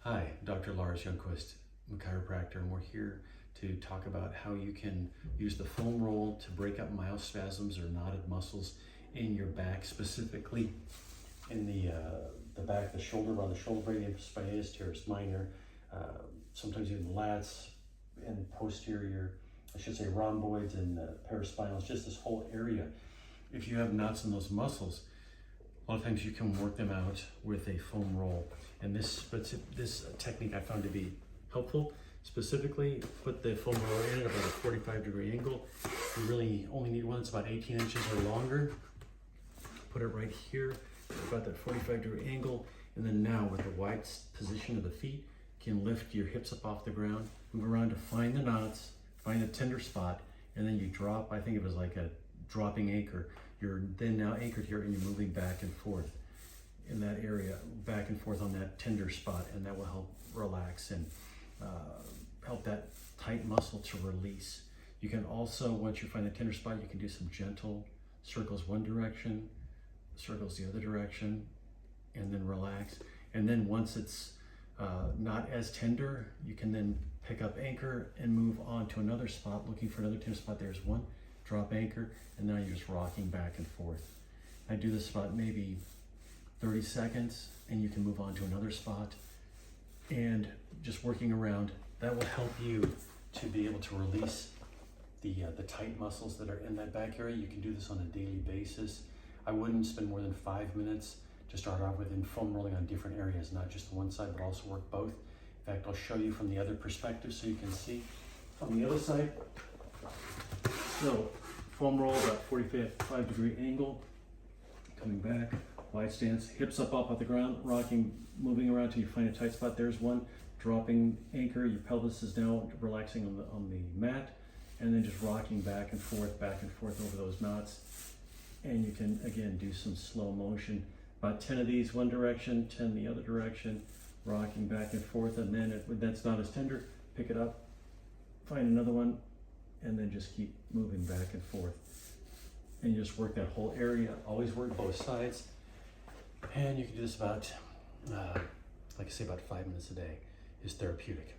Hi, Dr. Drlarsyoungquist, I'm a chiropractor, and we're here to talk about how you can use the foam roll to break up myospasms or knotted muscles in your back, specifically in the back, the shoulder, around the shoulder blade, spinatus teres minor, sometimes even the lats and posterior, I should say rhomboids and paraspinals, just this whole area. If you have knots in those muscles, a lot of times you can work them out with a foam roll. And this technique I found to be helpful. Specifically, put the foam roller in at about a 45-degree angle. You really only need one that's about 18 inches or longer. Put it right here, about that 45-degree angle. And then now with the wide position of the feet, you can lift your hips up off the ground, move around to find the knots, find the tender spot, and then you drop. I think it was like a dropping anchor. You're then now anchored here and you're moving back and forth in that area, back and forth on that tender spot, and that will help relax and help that tight muscle to release. You can also, once you find the tender spot, you can do some gentle circles one direction, circles the other direction, and then relax. And then once it's not as tender, you can then pick up anchor and move on to another spot, looking for another tender spot. There's one, drop anchor, and now you're just rocking back and forth. I do this about maybe 30 seconds, and you can move on to another spot, and just working around. That will help you to be able to release the tight muscles that are in that back area. You can do this on a daily basis. I wouldn't spend more than 5 minutes to start off with in foam rolling on different areas, not just one side, but also work both. In fact, I'll show you from the other perspective so you can see on the other side. So, foam roll, about 45-degree angle, coming back, wide stance, hips up off the ground, rocking, moving around till you find a tight spot. There's one, dropping anchor, your pelvis is now relaxing on the mat, and then just rocking back and forth over those knots. And you can, again, do some slow motion. About 10 of these one direction, 10 the other direction, rocking back and forth, and then if that's not as tender, pick it up, find another one, and then just keep moving back and forth. And you just work that whole area, always work both sides. And you can do this about, like I say, about 5 minutes a day is therapeutic.